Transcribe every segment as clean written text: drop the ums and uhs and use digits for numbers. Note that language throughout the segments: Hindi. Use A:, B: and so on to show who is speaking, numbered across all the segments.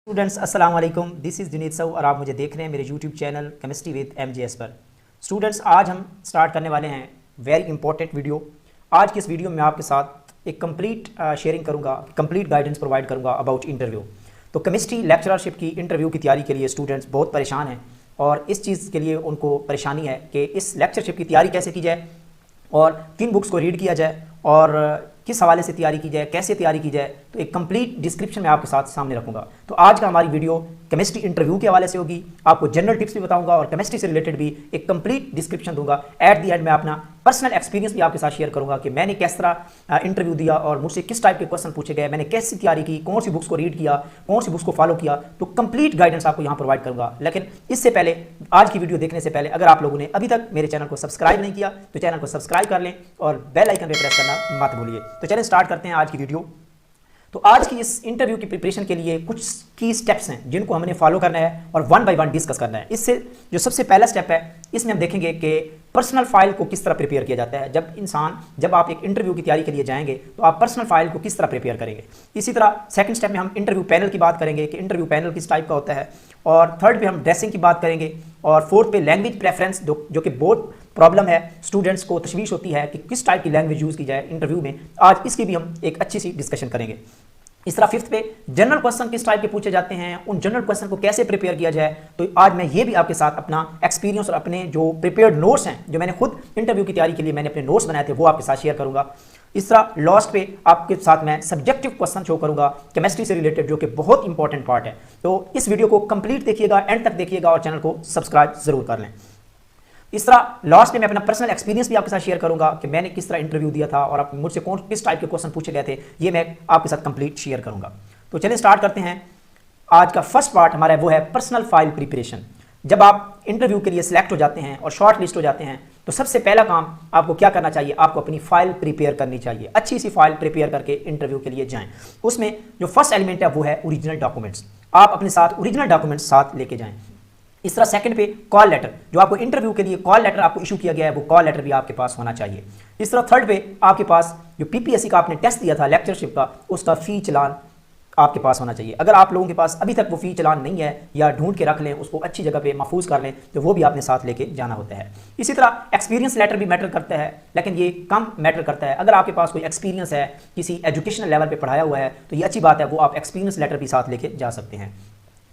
A: स्टूडेंट्स अस्सलाम वालेकुम, दिस इज़ जुनीद सऊ और आप मुझे देख रहे हैं मेरे YouTube channel chemistry with MGS पर। स्टूडेंट्स, आज हम स्टार्ट करने वाले हैं वेरी इंपॉर्टेंट वीडियो। आज की इस वीडियो में आपके साथ एक कंप्लीट शेयरिंग करूंगा, कंप्लीट गाइडेंस प्रोवाइड करूंगा अबाउट इंटरव्यू। तो केमिस्ट्री लेक्चरशिप की इंटरव्यू की तैयारी के लिए स्टूडेंट्स बहुत परेशान हैं और इस चीज़ के लिए उनको परेशानी है कि इस लेक्चरशिप की तैयारी कैसे की जाए और किन बुक्स को रीड किया जाए और किस हवाले से तैयारी की जाए, कैसे तैयारी की जाए। तो एक कंप्लीट डिस्क्रिप्शन में आपके साथ सामने रखूंगा। तो आज का हमारी वीडियो केमिस्ट्री इंटरव्यू के हवाले से होगी। आपको जनरल टिप्स भी बताऊंगा और केमिस्ट्री से रिलेटेड भी एक कंप्लीट डिस्क्रिप्शन दूंगा। एट दी एंड मैं अपना पर्सनल एक्सपीरियंस भी आपके साथ शेयर करूंगा कि मैंने किस तरह इंटरव्यू दिया और मुझसे किस टाइप के क्वेश्चन पूछे गए, मैंने कैसी तैयारी की, कौन सी बुक्स को रीड किया, कौन सी बुक्स को फॉलो किया। तो कंप्लीट गाइडेंस आपको यहाँ प्रोवाइड करूंगा। लेकिन इससे पहले, आज की वीडियो देखने से पहले, अगर आप लोगों ने अभी तक मेरे चैनल को सब्सक्राइब नहीं किया तो चैनल को सब्सक्राइब कर लें और बेल आइकन पे प्रेस करना मत भूलिए। तो चलिए स्टार्ट करते हैं आज की वीडियो। तो आज की इस इंटरव्यू की प्रिपरेशन के लिए कुछ की स्टेप्स हैं जिनको हमने फॉलो करना है और वन बाय वन डिस्कस करना है। इससे जो सबसे पहला स्टेप है, इसमें हम देखेंगे कि पर्सनल फाइल को किस तरह प्रिपेयर किया जाता है। जब आप एक इंटरव्यू की तैयारी के लिए जाएंगे तो आप पर्सनल फाइल को किस तरह प्रिपेयर करेंगे। इसी तरह सेकंड स्टेप में हम इंटरव्यू पैनल की बात करेंगे कि इंटरव्यू पैनल किस टाइप का होता है, और थर्ड पे हम ड्रेसिंग की बात करेंगे, और फोर्थ पे लैंग्वेज प्रेफरेंस जो कि बहुत प्रॉब्लम है, स्टूडेंट्स को तशवीश होती है कि किस टाइप की लैंग्वेज यूज़ की जाए इंटरव्यू में। आज इसकी भी हम एक अच्छी सी डिस्कशन करेंगे। इस तरह फिफ्थ पे जनरल क्वेश्चन किस टाइप के पूछे जाते हैं, उन जनरल क्वेश्चन को कैसे प्रिपेयर किया जाए। तो आज मैं ये भी आपके साथ अपना एक्सपीरियंस और अपने जो प्रिपेयर्ड नोट्स हैं, जो मैंने खुद इंटरव्यू की तैयारी के लिए मैंने अपने नोट्स बनाए थे, वो आपके साथ शेयर करूंगा। इस तरह लास्ट पे आपके साथ मैं सब्जेक्टिव क्वेश्चन शो करूंगा केमिस्ट्री से रिलेटेड, जो कि बहुत इंपॉर्टेंट पार्ट है। तो इस वीडियो को कंप्लीट देखिएगा, एंड तक देखिएगा और चैनल को सब्सक्राइब जरूर कर लें। इस तरह लास्ट में मैं अपना पर्सनल एक्सपीरियंस भी आपके साथ शेयर करूंगा कि मैंने किस तरह इंटरव्यू दिया था और मुझसे किस टाइप के क्वेश्चन पूछे गए थे, ये मैं आपके साथ कंप्लीट शेयर करूंगा। तो चलिए स्टार्ट करते हैं। आज का फर्स्ट पार्ट हमारा वो है पर्सनल फाइल प्रिपरेशन। जब आप इंटरव्यू के लिए सिलेक्ट हो जाते हैं और शॉर्ट लिस्ट हो जाते हैं तो सबसे पहला काम आपको क्या करना चाहिए, आपको अपनी फाइल प्रिपेयर करनी चाहिए। अच्छी सी फाइल प्रिपेयर करके इंटरव्यू के लिए जाएं। उसमें जो फर्स्ट एलिमेंट है वो है ओरिजिनल डॉक्यूमेंट्स। आप अपने साथ ओरिजिनल डॉक्यूमेंट्स साथ लेके जाएं। इस तरह सेकंड पे कॉल लेटर, जो आपको इंटरव्यू के लिए कॉल लेटर आपको इशू किया गया है, वो कॉल लेटर भी आपके पास होना चाहिए। इस तरह थर्ड पे आपके पास जो PPSC का आपने टेस्ट दिया था लेक्चरशिप का, उसका फी चलान आपके पास होना चाहिए। अगर आप लोगों के पास अभी तक वो फी चलान नहीं है, या ढूंढ के रख लें, उसको अच्छी जगह पे महफूज कर लें, तो वो भी आपने साथ लेके जाना होता है। इसी तरह एक्सपीरियंस लेटर भी मैटर करता है, लेकिन ये कम मैटर करता है। अगर आपके पास कोई एक्सपीरियंस है, किसी एजुकेशनल लेवल पे पढ़ाया हुआ है, तो ये अच्छी बात है, वो आप एक्सपीरियंस लेटर भी साथ लेके जा सकते हैं।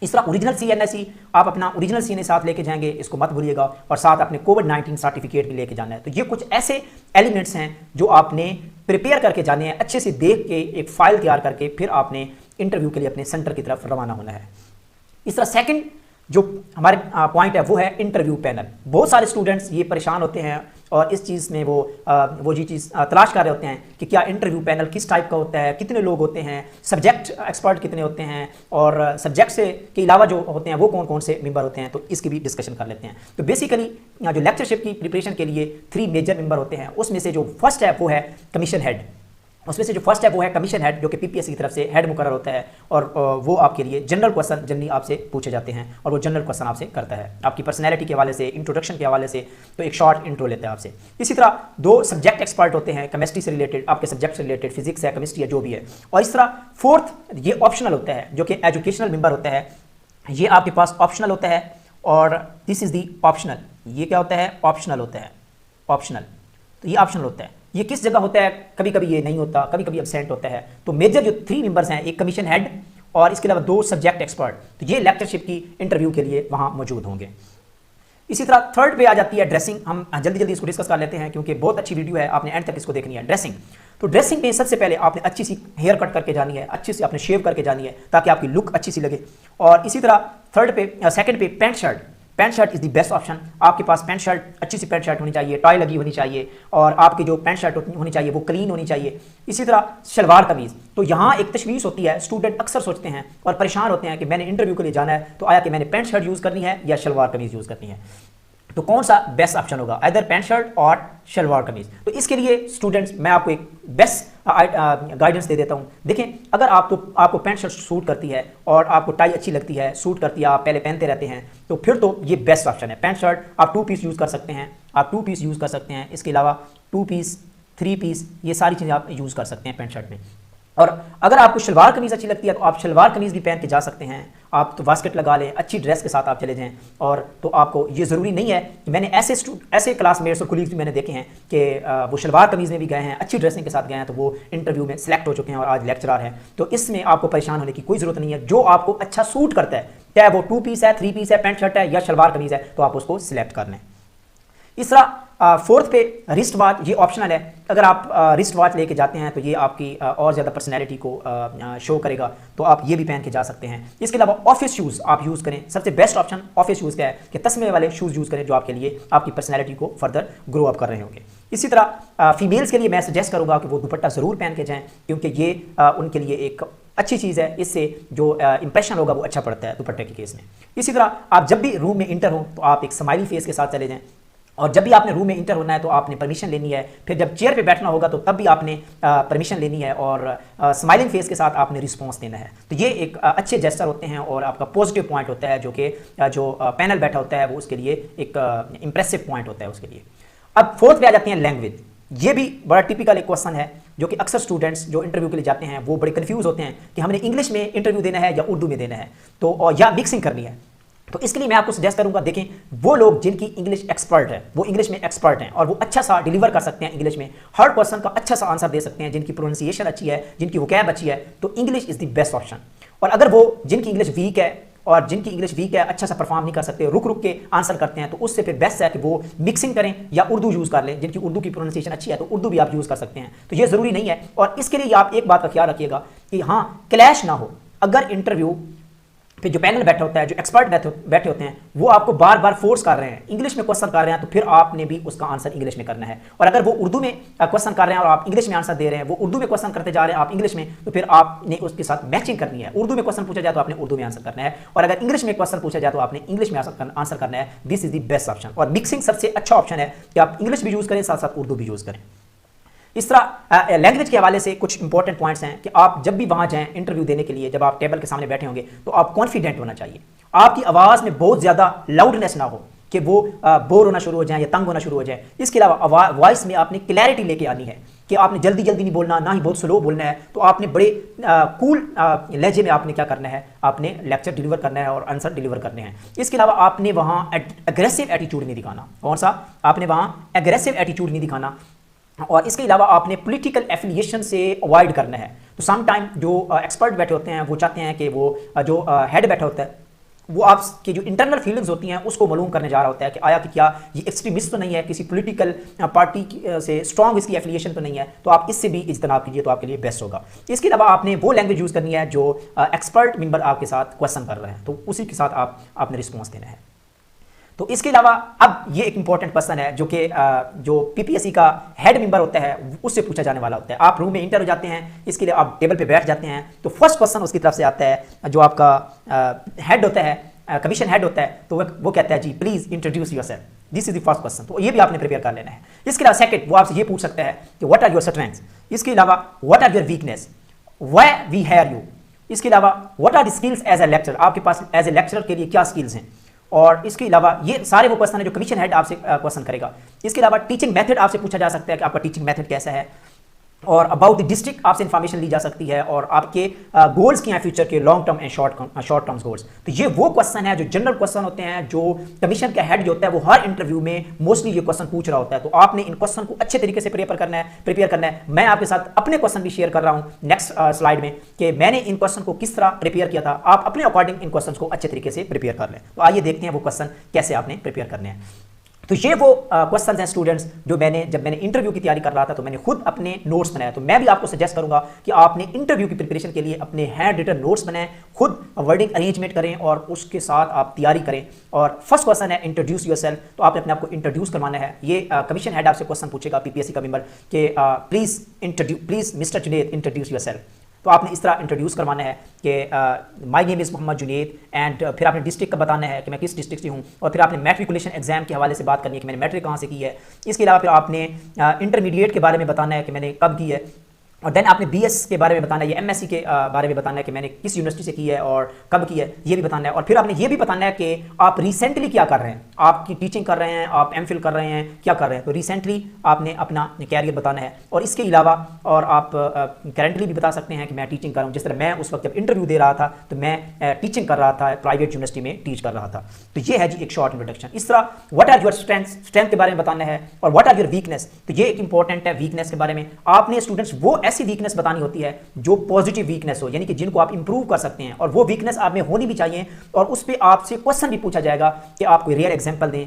A: इस तरह ओरिजिनल CNSE, आप अपना ओरिजिनल CNA साथ लेके जाएंगे, इसको मत भूलिएगा, और साथ अपने कोविड-19 सर्टिफिकेट भी लेके जाना है। तो ये कुछ ऐसे एलिमेंट्स हैं जो आपने प्रिपेयर करके जाने हैं, अच्छे से देख के एक फाइल तैयार करके फिर आपने इंटरव्यू के लिए अपने सेंटर की तरफ रवाना होना है। इस तरह सेकंड जो हमारे पॉइंट है वो है इंटरव्यू पैनल। बहुत सारे स्टूडेंट्स ये परेशान होते हैं और इस चीज़ में वो ये चीज़ तलाश कर रहे होते हैं कि क्या इंटरव्यू पैनल किस टाइप का होता है, कितने लोग होते हैं, सब्जेक्ट एक्सपर्ट कितने होते हैं, और सब्जेक्ट से के अलावा जो होते हैं वो कौन कौन से मेंबर होते हैं। तो इसकी भी डिस्कशन कर लेते हैं। तो बेसिकली जो लेक्चरशिप की प्रिपरेशन के लिए 3 मेजर मेंबर होते हैं। उसमें से जो फर्स्ट है वो है कमीशन हेड। जो कि PPSC की तरफ से हेड मुकर्रर होता है, और वो आपके लिए जनरल क्वेश्चन जनरली आपसे पूछे जाते हैं, और वो जनरल क्वेश्चन आपसे करता है आपकी पर्सनैलिटी के हवाले से, इंट्रोडक्शन के हवाले से। तो एक शॉर्ट इंट्रो लेता है आपसे। इसी तरह 2 सब्जेक्ट एक्सपर्ट होते हैं केमिस्ट्री से रिलेटेड, आपके सब्जेक्ट से रिलेटेड, फिजिक्स है, केमिस्ट्री है, जो भी है। और इस तरह फोर्थ ये ऑप्शनल होता है, जो कि एजुकेशनल मेंबर होता है। ये आपके पास ऑप्शनल होता है, और दिस इज दी ऑप्शनल। ये क्या होता है? ऑप्शनल होता है, ऑप्शनल। तो ये ऑप्शनल होता है। ये किस जगह होता है? कभी कभी ये नहीं होता, कभी कभी एब्सेंट होता है। तो मेजर जो 3 मेंबर्स हैं, एक कमीशन हेड और इसके अलावा 2 सब्जेक्ट एक्सपर्ट, तो ये लेक्चरशिप की इंटरव्यू के लिए वहां मौजूद होंगे। इसी तरह थर्ड पे आ जाती है ड्रेसिंग। हम जल्दी जल्दी इसको डिस्कस कर लेते हैं क्योंकि बहुत अच्छी वीडियो है, आपने एंड तक इसको देखनी है। ड्रेसिंग, तो ड्रेसिंग में सबसे पहले आपने अच्छी सी हेयर कट करके जानी है, अच्छी सी आपने शेव करके जानी है ताकि आपकी लुक अच्छी सी लगे। और इसी तरह सेकंड पे pant shirt is the best option. आपके पास पैंट शर्ट, अच्छी सी पैंट शर्ट होनी चाहिए, टाई लगी होनी चाहिए, और आपकी जो पैंट शर्ट होनी चाहिए वो क्लीन होनी चाहिए। इसी तरह शलवार कमीज। तो यहाँ एक तशवीश होती है, स्टूडेंट अक्सर सोचते हैं और परेशान होते हैं कि मैंने इंटरव्यू के लिए जाना है, तो आया कि मैंने पैंट शर्ट यूज़ करनी है या शलवार कमीज यूज़ करनी है। तो कौन सा बेस्ट ऑप्शन होगा? इधर पैंट शर्ट और शलवार कमीज। तो इसके लिए स्टूडेंट्स मैं आपको एक बेस्ट गाइडेंस दे देता हूं। देखें, अगर आपको पैंट शर्ट सूट करती है और आपको टाई अच्छी लगती है, सूट करती है, आप पहले पहनते रहते हैं, तो फिर तो ये बेस्ट ऑप्शन है। पैंट शर्ट आप 2 पीस यूज़ कर सकते हैं, इसके अलावा 2 पीस, 3 पीस, ये सारी चीज़ें आप यूज़ कर सकते हैं पैंट शर्ट में। और अगर आपको शलवार कमीज़ अच्छी लगती है तो आप शलवार कमीज़ भी पहन के जा सकते हैं। आप तो वास्केट लगा लें, अच्छी ड्रेस के साथ आप चले जाएं। और तो आपको ये ज़रूरी नहीं है कि मैंने ऐसे क्लासमेट्स और कुलीग्स भी मैंने देखे हैं कि वो शलवार कमीज़ में भी गए हैं, अच्छी ड्रेसिंग के साथ गए हैं, तो वो इंटरव्यू में सेलेक्ट हो चुके हैं और आज लेक्चरर हैं। तो इसमें आपको परेशान होने की कोई ज़रूरत नहीं है। जो आपको अच्छा सूट करता है, चाहे वो 2 पीस है, 3 पीस है, पैंट शर्ट है या शलवार कमीज़ है, तो आप उसको सिलेक्ट कर लें। इस तरह फोर्थ पे रिस्ट वॉच, ये ऑप्शनल है। अगर आप रिस्ट वॉच लेके जाते हैं तो ये आपकी और ज़्यादा पर्सनैलिटी को शो करेगा, तो आप ये भी पहन के जा सकते हैं। इसके अलावा ऑफिस शूज़ आप यूज़ करें। सबसे बेस्ट ऑप्शन ऑफिस शूज़ का है कि तस्मे वाले शूज़ यूज़ करें जो आपके लिए आपकी पर्सनैलिटी को फर्दर ग्रो अप कर रहे होंगे। इसी तरह फीमेल्स के लिए मैं सजेस्ट करूँगा कि वो दुपट्टा ज़रूर पहन के जाएँ, क्योंकि ये उनके लिए एक अच्छी चीज़ है। इससे जो इंप्रेशन होगा वो अच्छा पड़ता है दुपट्टे के केस में। इसी तरह आप जब भी रूम में इंटर हों तो आप एक स्माइली फेस के साथ चले जाएँ, और जब भी आपने रूम में इंटर होना है तो आपने परमिशन लेनी है। फिर जब चेयर पे बैठना होगा तो तब भी आपने परमिशन लेनी है और स्माइलिंग फेस के साथ आपने रिस्पॉन्स देना है। तो ये एक अच्छे जेस्चर होते हैं और आपका पॉजिटिव पॉइंट होता है, जो कि जो पैनल बैठा होता है वो उसके लिए एक इंप्रेसिव पॉइंट होता है उसके लिए। अब फोर्थ पे आ जाते हैं लैंग्वेज। ये भी बड़ा टिपिकल एक क्वेश्चन है जो कि अक्सर स्टूडेंट्स जो इंटरव्यू के लिए जाते हैं वो बड़े कंफ्यूज होते हैं कि हमने इंग्लिश में इंटरव्यू देना है या उर्दू में देना है, तो या मिक्सिंग करनी है। तो इसके लिए मैं आपको सजेस्ट करूंगा, देखें वो लोग जिनकी इंग्लिश एक्सपर्ट है, वो इंग्लिश में एक्सपर्ट हैं और वो अच्छा सा डिलीवर कर सकते हैं इंग्लिश में, हर क्वेश्चन का अच्छा सा आंसर दे सकते हैं, जिनकी प्रोनाउंसिएशन अच्छी है, जिनकी वोकैब अच्छी है, तो English is the best option. और अगर वो जिनकी इंग्लिश वीक है और जिनकी इंग्लिश वीक है, अच्छा सा परफॉर्म नहीं कर सकते, रुक रुक के आंसर करते हैं, तो उससे फिर बेस्ट है कि वो मिक्सिंग करें या उर्दू यूज़ कर लें। जिनकी उर्दू की प्रोनाउंसिएशन अच्छी है तो उर्दू भी आप यूज़ कर सकते हैं। तो ये ज़रूरी नहीं है। और इसके लिए आप एक बात का ख्याल रखिएगा कि हाँ, क्लैश ना हो। अगर इंटरव्यू फिर जो पैनल बैठा होता है, जो एक्सपर्ट बैठे होते हैं, वो आपको बार बार फोर्स कर रहे हैं, इंग्लिश में क्वेश्चन कर रहे हैं, तो फिर आपने भी उसका आंसर इंग्लिश में करना है। और अगर वो उर्दू में क्वेश्चन कर रहे हैं और आप इंग्लिश में आंसर दे रहे हैं, वो उर्दू में क्वेश्चन करते जा रहे हैं आप इंग्लिश में, तो फिर आपने उसके साथ मैचिंग करनी है। उर्दू में क्वेश्चन पूछा जाए तो आपने उर्दू में आंसर करना है, और अगर इंग्लिश में क्वेश्चन पूछा जाए तो आपने इंग्लिश में आंसर करना है। This is the best option. और मिक्सिंग सबसे अच्छा ऑप्शन है कि आप इंग्लिश भी यूज़ करें, साथ साथ उर्दू भी यूज़ करें। इस तरह लैंग्वेज के हवाले से कुछ इंपॉर्टेंट पॉइंट्स हैं कि आप जब भी वहाँ जाएं इंटरव्यू देने के लिए, जब आप टेबल के सामने बैठे होंगे तो आप कॉन्फिडेंट होना चाहिए। आपकी आवाज़ में बहुत ज़्यादा लाउडनेस ना हो कि वो बोर होना शुरू हो जाए या तंग होना शुरू हो जाए। इसके अलावा वॉइस में आपने क्लैरिटी लेके आनी है कि आपने जल्दी जल्दी नहीं बोलना, ना ही बहुत स्लो बोलना है। तो आपने बड़े कूल लहजे में आपने क्या करना है, आपने लेक्चर डिलीवर करना है और आंसर डिलीवर करने हैं। इसके अलावा आपने वहाँ एग्रेसिव एटीट्यूड नहीं दिखाना। कौन सा? आपने वहाँ एग्रेसिव एटीट्यूड नहीं दिखाना। और इसके अलावा आपने पॉलिटिकल एफिलिएशन से अवॉइड करना है। तो सम टाइम जो एक्सपर्ट बैठे होते हैं वो चाहते हैं कि वो जो हेड बैठा होता है वो आपकी जो इंटरनल फीलिंग्स होती हैं उसको मालूम करने जा रहा होता है कि आया कि क्या ये एक्सट्रीमिस्ट तो नहीं है, किसी पॉलिटिकल पार्टी से स्ट्रॉन्ग इसकी एफिलिएशन तो नहीं है, तो आप इससे भी इज्तनाब कीजिए, तो आपके लिए बेस्ट होगा। इसके अलावा आपने वो लैंग्वेज यूज़ करनी है जो एक्सपर्ट मेंबर आपके साथ क्वेश्चन कर रहे हैं, तो उसी के साथ आपने रिस्पॉन्स देना है। तो इसके अलावा अब ये एक इंपॉर्टेंट क्वेश्चन है जो कि जो पीपीएससी का हेड मेंबर होता है उससे पूछा जाने वाला होता है। आप रूम में इंटर हो जाते हैं, इसके लिए आप टेबल पे बैठ जाते हैं, तो फर्स्ट क्वेश्चन उसकी तरफ से आता है। जो आपका हेड होता है, कमीशन हेड होता है, तो वो कहता है जी please introduce yourself, this is the first question. तो ये भी आपने प्रिपेयर कर लेना है। इसके अलावा सेकंड वो आपसे ये पूछ सकता है कि व्हाट आर योर स्ट्रेंथ्स। इसके अलावा what are your weakness, why we hire you. इसके अलावा what are the skills as a lecturer, आपके पास एज ए लेक्चरर के लिए क्या स्किल्स हैं। और इसके अलावा ये सारे वो क्वेश्चन है जो कमीशन हेड आपसे क्वेश्चन करेगा। इसके अलावा टीचिंग मेथड आपसे पूछा जा सकता है कि आपका टीचिंग मेथड कैसा है, और अबाउट द डिस्ट्रिक्ट आपसे इन्फॉर्मेशन ली जा सकती है, और आपके गोल्स क्या हैं फ्यूचर के, long term and short term goals. तो ये वो क्वेश्चन है जो जनरल क्वेश्चन होते हैं, जो कमीशन का हेड जो होता है वो हर इंटरव्यू में मोस्टली ये क्वेश्चन पूछ रहा होता है। तो आपने इन क्वेश्चन को अच्छे तरीके से प्रिपेयर करना है। मैं आपके साथ अपने क्वेश्चन भी शेयर कर रहा हूँ नेक्स्ट स्लाइड में कि मैंने इन क्वेश्चन को किस तरह प्रिपेयर किया था। आप अपने अकॉर्डिंग इन क्वेश्चन को अच्छे तरीके से प्रिपेयर कर लें। तो आइए देखते हैं वो क्वेश्चन कैसे आपने प्रिपेयर करने हैं। तो ये वो क्वेश्चंस हैं स्टूडेंट्स जो जब मैंने इंटरव्यू की तैयारी कर रहा था तो मैंने खुद अपने नोट्स बनाए। तो मैं भी आपको सजेस्ट करूंगा कि आपने इंटरव्यू की प्रिपरेशन के लिए अपने हैंड रिटन नोट्स बनाएं, खुद वर्डिंग अरेंजमेंट करें और उसके साथ आप तैयारी करें। और फर्स्ट क्वेश्चन है इंट्रोड्यूस योरसेल्फ। तो आपने अपने आप को इंट्रोड्यूस करवाना है। ये कमीशन हेड आपसे क्वेश्चन पूछेगा पीपीएससी का मेंबर कि please mister Juned introduce yourself. तो आपने इस तरह इंट्रोड्यूस करवाना है कि my name is Mohammad Juned, and फिर आपने डिस्ट्रिक्ट का बताना है कि मैं किस डिस्ट्रिक्ट से हूँ, और फिर आपने मैट्रिकुलेशन एग्जाम के हवाले से बात करनी है कि मैंने मैट्रिक कहाँ से की है। इसके अलावा फिर आपने इंटरमीडिएट के बारे में बताना है कि मैंने कब की है। और देन आपने बीएस के बारे में बताना है या एमएससी के बारे में बताना है कि मैंने किस यूनिवर्सिटी से की है और कब की है, ये भी बताना है। और फिर आपने ये भी बताना है कि आप रिसेंटली क्या कर रहे हैं, आपकी टीचिंग कर रहे हैं, आप एमफिल कर रहे हैं, क्या कर रहे हैं। तो रिसेंटली आपने अपना कैरियर बताना है। और इसके अलावा और आप करेंटली भी बता सकते हैं कि मैं टीचिंग कर रहा हूँ। जिस तरह मैं उस वक्त जब इंटरव्यू दे रहा था तो मैं टीचिंग कर रहा था, प्राइवेट यूनिवर्सिटी में टीच कर रहा था। तो ये है जी एक शॉर्ट इंट्रोडक्शन। इस तरह व्हाट आर योर स्ट्रेंथ के बारे में बताना है और व्हाट आर योर वीकनेस। तो ये एक इंपॉर्टेंट है, वीकनेस के बारे में आपने स्टूडेंट्स वो ऐसी वीकनेस बतानी होती है जो पॉजिटिव वीकनेस हो, यानी कि जिनको आप इंप्रूव कर सकते हैं। और वो वीकनेस आप में होनी भी चाहिए और उस पर आपसे क्वेश्चन भी पूछा जाएगा कि आप कोई रियल एग्जांपल दें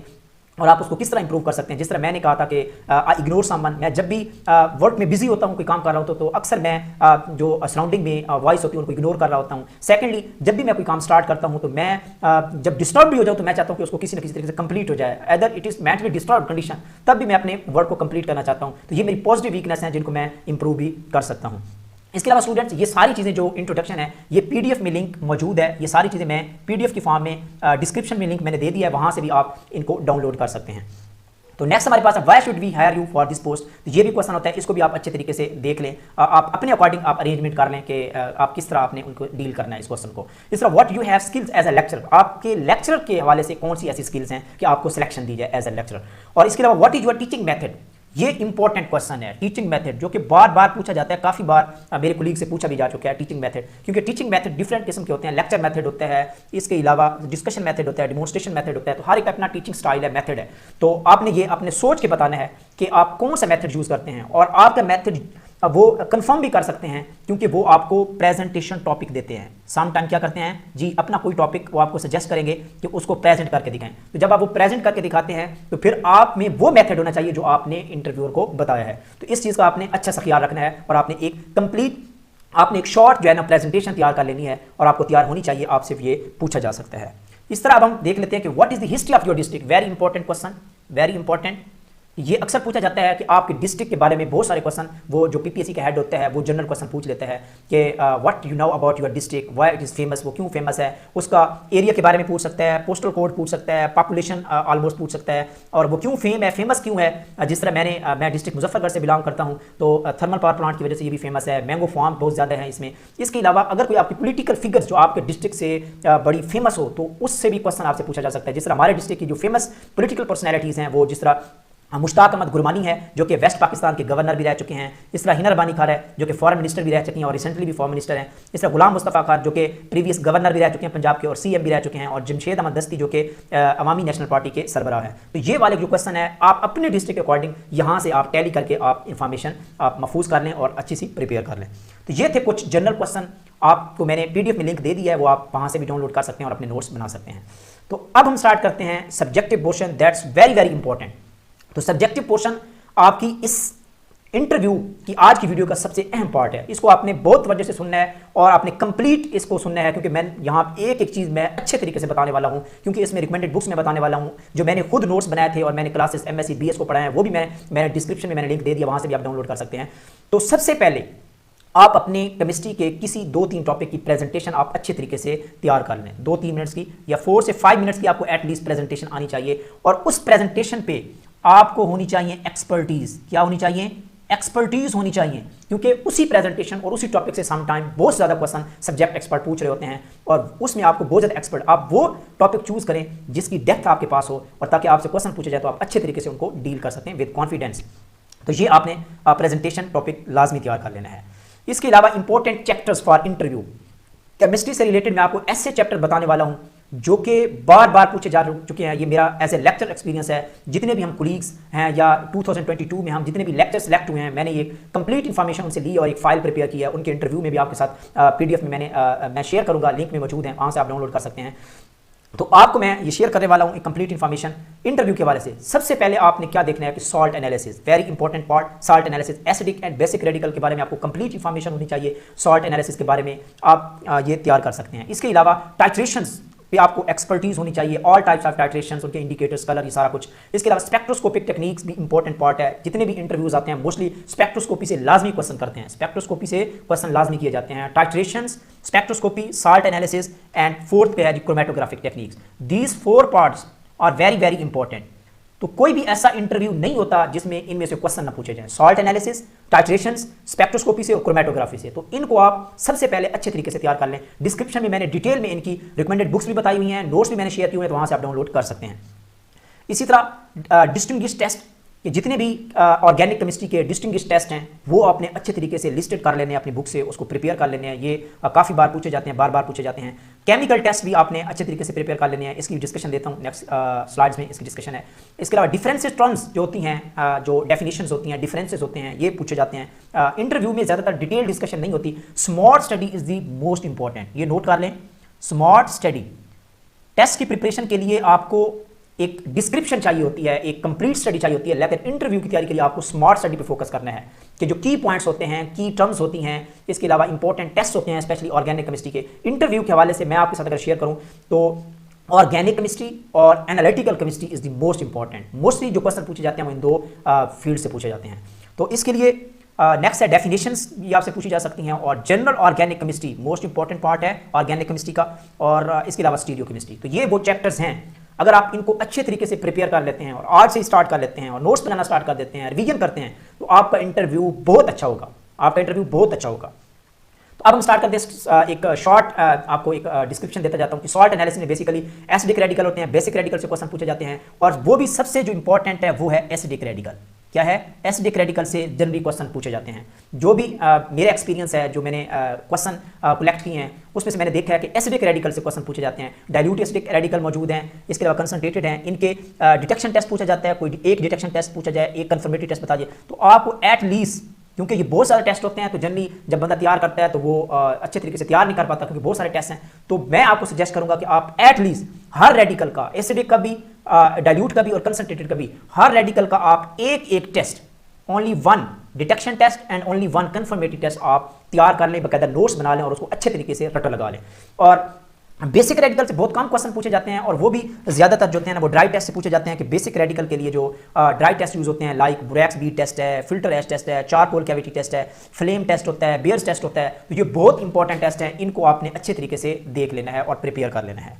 A: और आप उसको किस तरह इंप्रूव कर सकते हैं। जिस तरह मैंने कहा था कि आई इग्नोर समवन, मैं जब भी वर्क में बिजी होता हूं, कोई काम कर रहा हूं तो अक्सर मैं जो सराउंडिंग में वॉइस होती है उनको इग्नोर कर रहा होता हूं। सेकेंडली, जब भी मैं कोई काम स्टार्ट करता हूं तो मैं जब डिस्टर्ब भी हो जाऊं तो मैं चाहता हूं कि उसको किसी न किसी तरीके से कंप्लीट हो जाए, other it is mentally disturb condition, तब भी मैं अपने वर्क को कंप्लीट करना चाहता हूं। तो ये मेरी पॉजिटिव वीकनेस है जिनको मैं इंप्रूव भी कर सकता हूं। इसके अलावा स्टूडेंट्स, ये सारी चीज़ें जो इंट्रोडक्शन है ये पीडीएफ में लिंक मौजूद है। ये सारी चीज़ें मैं पीडीएफ की फॉर्म में डिस्क्रिप्शन में लिंक मैंने दे दिया है, वहां से भी आप इनको डाउनलोड कर सकते हैं। तो नेक्स्ट हमारे पास है why should we hire you for this post. तो ये भी क्वेश्चन होता है, इसको भी आप अच्छे तरीके से देख लें, आप अपने अकॉर्डिंग आप अरेंजमेंट कर लें कि आप किस तरह आपने उनको डील करना है इस क्वेश्चन को। इस तरह what you have skills as a lecturer, आपके लेक्चरर के हवाले से कौन सी ऐसी स्किल्स हैं कि आपको सिलेक्शन दी जाए एज अ लेक्चरर। और इसके अलावा what is your teaching method, ये इंपॉर्टेंट क्वेश्चन है। टीचिंग मेथड जो कि बार बार पूछा जाता है, काफ़ी बार मेरे कोलीग से पूछा भी जा चुका है टीचिंग मेथड, क्योंकि टीचिंग मेथड डिफरेंट किस्म के होते हैं। लेक्चर मेथड होता है, इसके अलावा डिस्कशन मेथड होता है, डिमॉन्स्ट्रेशन मेथड होता है। तो हर एक अपना टीचिंग स्टाइल है, मेथड है। तो आपने ये अपने सोच के बताना है कि आप कौन सा मेथड यूज़ करते हैं और आपका मेथड वो कंफर्म भी कर सकते हैं क्योंकि वो आपको प्रेजेंटेशन टॉपिक देते हैं। सम टाइम क्या करते हैं जी, अपना कोई टॉपिक वो आपको सजेस्ट करेंगे कि उसको प्रेजेंट करके दिखाएं। तो जब आप वो प्रेजेंट करके दिखाते हैं तो फिर आप में वो मेथड होना चाहिए जो आपने इंटरव्यूअर को बताया है। तो इस चीज़ का आपने अच्छा सा ख्याल रखना है और आपने एक कंप्लीट, आपने एक शॉर्ट जो है ना प्रेजेंटेशन तैयार कर लेनी है और आपको तैयार होनी चाहिए, आपसे ये पूछा जा सकता है। इस तरह अब हम देख लेते हैं कि what is the history of your district. Very important question, very important. ये अक्सर पूछा जाता है कि आपके डिस्ट्रिक्ट के बारे में बहुत सारे क्वेश्चन, वो जो पीपीएससी का हेड होता है वो जनरल क्वेश्चन पूछ लेता है कि what you know about your district, why it is famous, वो क्यों फेमस है, उसका एरिया के बारे में पूछ सकता है, पोस्टल कोड पूछ सकता है, पॉपुलेशन ऑलमोस्ट पूछ सकता है, और वो क्यों फेमस क्यों है। जिस तरह मैं डिस्ट्रिक्ट मुजफ्फरगढ़ से बिलोंग करता हूँ तो थर्मल पावर प्लांट की वजह से ये भी फेमस है, मैंगो फार्म बहुत ज़्यादा है इसमें। इसके अलावा अगर कोई आपकी पोलिटिकल फिगर्स जो आपके डिस्ट्रिक्ट से बड़ी फेमस हो तो उससे भी क्वेश्चन आपसे पूछा जा सकता है। जिस तरह हमारे डिस्ट्रिक्ट की जो फेमस पोलिटिकल पर्सनैलिटीज़ हैं, वो जिस तरह मुश्ताक अहमद गुरमानी है जो कि वेस्ट पाकिस्तान के गवर्नर भी रह चुके हैं। इस तरह हिना रबानी खान है जो कि फॉरेन मिनिस्टर भी रह चुकी हैं और रिसेंटली भी फॉरेन मिनिस्टर हैं। इस तरह गुलाम मुस्तफ़ा खान जो कि प्रीवियस गवर्नर भी रह चुके हैं पंजाब के और सीएम भी रह चुके हैं, और जमशेद अहमद दस्ती जो कि अवामी नेशनल पार्टी के सरबराह हैं। तो ये वाले जो क्वेश्चन है आप अपने डिस्ट्रिक्ट के अकॉर्डिंग यहाँ से आप टैली करके आप इंफॉर्मेशन आप महफूज कर लें और अच्छी सी प्रिपेयर कर लें। तो ये थे कुछ जनरल क्वेश्चन, आपको मैंने पीडीएफ में लिंक दे दिया है, वो आप वहाँ से भी डाउनलोड कर सकते हैं और अपने नोट्स बना सकते हैं। तो अब हम स्टार्ट करते हैं subjective portion, that's very very important. तो सब्जेक्टिव पोर्शन आपकी इस इंटरव्यू की आज की वीडियो का सबसे अहम पार्ट है। इसको आपने बहुत वजह से सुनना है और आपने कंप्लीट इसको सुनना है, क्योंकि मैं यहाँ एक एक चीज़ मैं अच्छे तरीके से बताने वाला हूँ, क्योंकि इसमें रिकमेंडेड बुक्स में बताने वाला हूँ जो मैंने खुद नोट्स बनाए थे और मैंने क्लासेस एमएससी बीएस को पढ़ाए हैं, वो भी मैंने डिस्क्रिप्शन में मैंने लिंक दे दिया, वहाँ से भी आप डाउनलोड कर सकते हैं। तो सबसे पहले आप अपने केमिस्ट्री के किसी 2-3 टॉपिक की प्रेजेंटेशन आप अच्छे तरीके से तैयार कर लें। 2-3 मिनट्स की या 4 से 5 मिनट्स की आपको एटलीस्ट प्रेजेंटेशन आनी चाहिए, और उस प्रेजेंटेशन पे आपको होनी चाहिए एक्सपर्टीज। क्या होनी चाहिए? एक्सपर्टीज होनी चाहिए, क्योंकि उसी प्रेजेंटेशन और उसी टॉपिक से सम टाइम बहुत ज़्यादा क्वेश्चन सब्जेक्ट एक्सपर्ट पूछ रहे होते हैं, और उसमें आपको बहुत ज़्यादा एक्सपर्ट, आप वो टॉपिक चूज करें जिसकी डेप्थ आपके पास हो, और ताकि आपसे क्वेश्चन पूछे जाए तो आप अच्छे तरीके से उनको डील कर सकते हैं विद कॉन्फिडेंस। तो ये आपने प्रेजेंटेशन टॉपिक लाजमी तैयार कर लेना है। इसके अलावा important chapters for interview, chemistry से रिलेटेड मैं आपको ऐसे चैप्टर बताने वाला हूँ जो कि बार बार पूछे जा चुके हैं। ये मेरा एज ए लेक्चर एक्सपीरियंस है। जितने भी हम कोलीग्स हैं या 2022 में हम जितने भी लेक्चर सेलेक्ट हुए हैं, मैंने ये कंप्लीट इन्फॉर्मेशन उनसे ली और एक फाइल प्रिपेयर किया। उनके इंटरव्यू में भी आपके साथ पीडीएफ में मैं शेयर करूँगा, लिंक में मौजूद है, वहाँ से आप डाउनलोड कर सकते हैं। तो आपको मैं ये शेयर करने वाला हूँ एक कंप्लीट इन्फॉर्मेशन इंटरव्यू के हवाले से। सबसे पहले आपने क्या देखना है कि salt analysis, very important part, salt analysis, acidic and basic radical के बारे में आपको कंप्लीट इन्फॉर्मेशन होनी चाहिए। सॉल्ट एनालिसिस के बारे में आप ये तैयार कर सकते हैं। इसके अलावा टाइट्रेशंस पे आपको एक्सपर्टीज होनी चाहिए, ऑल टाइप्स ऑफ टाइट्रेशंस, उनके इंडिकेटर्स, कलर, ये सारा कुछ। इसके अलावा स्पेक्ट्रोस्कोपिक टेक्निक्स भी इंपॉर्टेंट पार्ट है। जितने भी इंटरव्यूज आते हैं मोस्टली स्पेक्ट्रोस्कोपी से लाजमी क्वेश्चन करते हैं, स्पेक्ट्रोस्कोपी से क्वेश्चन लाजमी किए जाते हैं। Titrations, spectroscopy, salt analysis and fourth पे है chromatographic techniques. These 4 parts are very very important. तो कोई भी ऐसा इंटरव्यू नहीं होता जिसमें इनमें से क्वेश्चन ना पूछे जाएं। सॉल्ट एनालिसिस, टाइट्रेशंस, स्पेक्ट्रोस्कोपी से और क्रोमेटोग्राफी से, तो इनको आप सबसे पहले अच्छे तरीके से तैयार कर लें। डिस्क्रिप्शन में मैंने डिटेल में इनकी रिकमेंडेड बुक्स भी बताई हुई हैं, नोट्स भी मैंने शेयर किए हुए हैं, तो वहां से आप डाउनलोड कर सकते हैं। इसी तरह डिस्टिंग्विश टेस्ट कि जितने भी ऑर्गेनिक केमिस्ट्री के डिस्टिंग्विश टेस्ट हैं वो आपने अच्छे तरीके से लिस्टेड कर लेने हैं अपनी बुक से, उसको प्रिपेयर कर लेने हैं। ये काफ़ी बार पूछे जाते हैं, बार बार पूछे जाते हैं। केमिकल टेस्ट भी आपने अच्छे तरीके से प्रिपेयर कर लेने हैं, इसकी डिस्कशन देता हूँ नेक्स्ट स्लाइड्स में, इसकी डिस्कशन है। इसके अलावा डिफरेंसेस टर्म्स जो होती हैं, जो डेफिनेशंस होती हैं, डिफरेंसेस होते हैं, ये पूछे जाते हैं। इंटरव्यू में ज़्यादातर डिटेल डिस्कशन नहीं होती। Smart study is the most important, ये नोट कर लें। स्मार्ट स्टडी टेस्ट की प्रिपरेशन के लिए आपको एक डिस्क्रिप्शन चाहिए होती है, एक कंप्लीट स्टडी चाहिए होती है, लेकिन इंटरव्यू की तैयारी के लिए आपको स्मार्ट स्टडी पे फोकस करना है कि जो की पॉइंट्स होते हैं, की टर्म्स होती हैं, इसके अलावा इंपॉर्टेंट टेस्ट होते हैं, स्पेशली ऑर्गेनिक केमिस्ट्री के। इंटरव्यू के हवाले से मैं आपके साथ अगर शेयर करूं तो ऑर्गेनिक केमिस्ट्री और analytical chemistry is the most important. Mostly जो क्वेश्चन पूछे जाते हैं वो इन दो फील्ड से पूछे जाते हैं। तो इसके लिए नेक्स्ट है डेफिनेशंस, भी आपसे पूछी जा सकती हैं, और general organic chemistry most important part है ऑर्गेनिक केमिस्ट्री का, और इसके अलावा स्टीरियो केमिस्ट्री। तो ये वो चैप्टर्स हैं, अगर आप इनको अच्छे तरीके से प्रिपेयर कर लेते हैं और आज से स्टार्ट कर लेते हैं और नोट्स बनाना स्टार्ट कर देते हैं, रिवीजन करते हैं, तो आपका इंटरव्यू बहुत अच्छा होगा, आपका इंटरव्यू बहुत अच्छा होगा। तो अब हम स्टार्ट करते हैं। एक शॉर्ट आपको एक डिस्क्रिप्शन देता जाता हूं कि सॉल्ट एनालिसिस में बेसिकली एसिडिक रेडिकल होते हैं, बेसिक रेडिकल से क्वेश्चन पूछे जाते हैं, और वो भी सबसे जो इंपॉर्टेंट है वो है एसिडिक रेडिकल। क्या है? एसिडिक रेडिकल से जनरली क्वेश्चन पूछे जाते हैं। जो भी मेरा एक्सपीरियंस है, जो मैंने क्वेश्चन कलेक्ट किए हैं, उसमें से मैंने देखा है कि एसिडिक रेडिकल से क्वेश्चन पूछे जाते हैं। डाइल्यूट एसिडिक रेडिकल मौजूद हैं, इसके अलावा कंसंट्रेटेड हैं, इनके डिटेक्शन टेस्ट पूछा जाता है। कोई एक डिटेक्शन टेस्ट पूछा जाए, एक कंफर्मेटरी टेस्ट बता दिए, तो आपको एटलीस्ट, क्योंकि ये बहुत सारे टेस्ट होते हैं, तो जनरली जब बंदा तैयार करता है तो वो अच्छे तरीके से तैयार नहीं कर पाता क्योंकि बहुत सारे टेस्ट हैं। तो मैं आपको सजेस्ट करूंगा कि आप एटलीस्ट हर रेडिकल का, एसिडिक का भी, डाइल्यूट का भी और कंसंट्रेटेड का भी, हर रेडिकल का आप एक एक test, only one detection test and only one confirmatory test आप तैयार कर लें, बाकायदा नोट्स बना लें और उसको अच्छे तरीके से रट लगा लें। और बेसिक रेडिकल से बहुत कम क्वेश्चन पूछे जाते हैं, और वो भी ज़्यादातर जो होते हैं ना वो ड्राई टेस्ट से पूछे जाते हैं। कि बेसिक रेडिकल के लिए जो ड्राई टेस्ट यूज़ होते हैं, लाइक बुरैक्स बीट टेस्ट है, फिल्टर एश टेस्ट है, चारकोल कैविटी टेस्ट है, फ्लेम टेस्ट होता है, बेयर्स टेस्ट होता है, तो ये बहुत इंपॉर्टेंट टेस्ट हैं, इनको आपने अच्छे तरीके से देख लेना है और प्रिपेयर कर लेना है।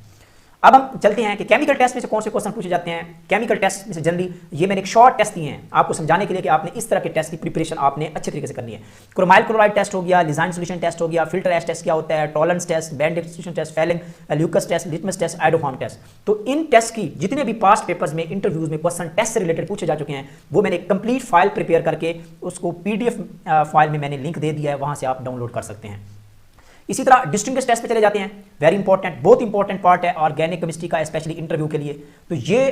A: अब हम चलते हैं कि केमिकल टेस्ट में से कौन से क्वेश्चन पूछे जाते हैं। केमिकल टेस्ट में से जनरली ये मैंने एक शॉर्ट टेस्ट दिए हैं आपको समझाने के लिए कि आपने इस तरह के टेस्ट की प्रिपरेशन आपने अच्छे तरीके से करनी है। क्रोमाइल क्लोराइड टेस्ट हो गया, लिजाइन सोल्यूशन टेस्ट हो गया, फिल्टर एश टेस्ट क्या होता है, tolerance test, band distribution test, Fehling, Lucas test, litmus test, iodoform test. तो इन टेस्ट की जितने भी पास्ट पेपर्स में इंटरव्यूज में क्वेश्चन टेस्ट से रिलेटेड पूछे जा चुके हैं, वो मैंने कंप्लीट फाइल प्रिपेयर करके उसको PDF फाइल में मैंने लिंक दे दिया है, वहां से आप डाउनलोड कर सकते हैं। इसी तरह डिस्टिंग्विश टेस्ट पे चले जाते हैं, वेरी इंपॉर्टेंट, बहुत इंपॉर्टेंट पार्ट है ऑर्गेनिक केमिस्ट्री का, स्पेशली इंटरव्यू के लिए। तो ये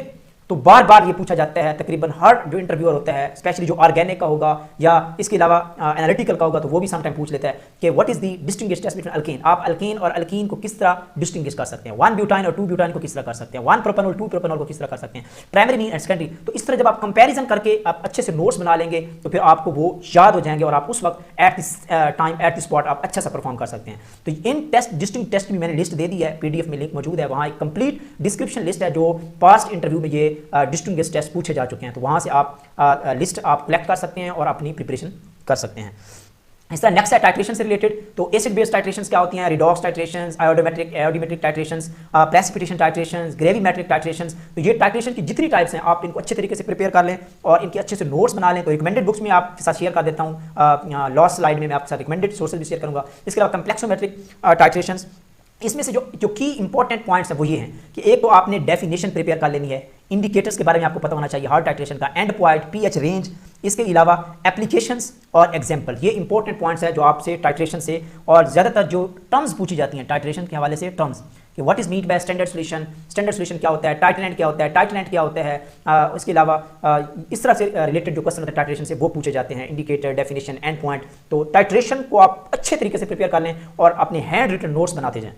A: तो बार बार ये पूछा जाता है, तकरीबन हर जो इंटरव्यूअर होता है, स्पेशली जो ऑर्गेनिक का होगा या इसके अलावा एनालिटिकल का होगा, तो वो भी समटाइम पूछ लेता है कि what is the distinguish test between alkane. आप अल्केन और अल्कीन को किस तरह डिस्टिंग्विश कर सकते हैं, 1 ब्यूटाइन और 2 ब्यूटाइन को किस तरह कर सकते हैं, 1 प्रोपेनॉल 2 प्रोपेनॉल को किस तरह कर सकते हैं, प्राइमरी मीन एंड सेकेंडरी। तो इस तरह जब आप कंपैरिजन करके आप अच्छे से नोट्स बना लेंगे तो फिर आपको वो याद हो जाएंगे और आप उस वक्त at this time at this spot आप अच्छा सा परफॉर्म कर सकते हैं। तो इन टेस्ट डिस्टिंग टेस्ट की मैंने लिस्ट दे दी है, PDF में लिंक मौजूद है, वहाँ एक कंप्लीट डिस्क्रिप्शन लिस्ट है जो पास्ट इंटरव्यू में ये डिस्टिंग्विश टेस्ट पूछे जा चुके हैं। तो वहां से आप लिस्ट आप कलेक्ट कर सकते हैं और अपनी प्रिपरेशन कर सकते हैं। इस तरह नेक्स्ट है टाइट्रेशन से रिलेटेड। तो एसिड बेस्ड टाइट्रेशंस क्या होती हैं, redox titrations, आयोडोमेट्रिक titrations, precipitation titrations, gravimetric titrations. तो ये टाइट्रेशन की जितनी टाइप्स हैं आप इनको अच्छे तरीके से प्रिपेयर कर लें और इनके अच्छे से नोट्स बना लें। तो रिकमेंडेड बुक्स में आपके साथ शेयर कर देता हूँ, लास्ट स्लाइड में मैं आपके साथ रिकमेंडेड सोर्सेज भी शेयर करूँगा। इसके अलावा कम्प्लेक्सोमेट्रिक टाइट्रेशंस, इसमें से जो की इंपॉर्टेंट पॉइंट्स हैं वो ये हैं कि एक तो आपने डेफिनेशन प्रिपेयर कर लेनी है, इंडिकेटर्स के बारे में आपको पता होना चाहिए, हार्ड टाइट्रेशन का, एंड पॉइंट, पीएच रेंज, इसके अलावा एप्लीकेशंस और एग्जांपल। ये इंपॉर्टेंट पॉइंट्स हैं जो आपसे टाइट्रेशन से, और ज़्यादातर जो टर्म्स पूछी जाती हैं टाइट्रेशन के हवाले से, टर्म्स कि what is mean by standard solution क्या होता है, टाइटनेंट क्या होता है, टाइटनेंट क्या होता है। इसके अलावा इस तरह से रिलेटेड जो क्वेश्चन होते हैं टाइट्रेशन से वो पूछे जाते हैं, इंडिकेटर, डेफिनेशन, एंड पॉइंट। तो टाइट्रेशन को आप अच्छे तरीके से प्रिपेयर कर लें और अपने हैंड रिटन नोट्स बनाते जाएं।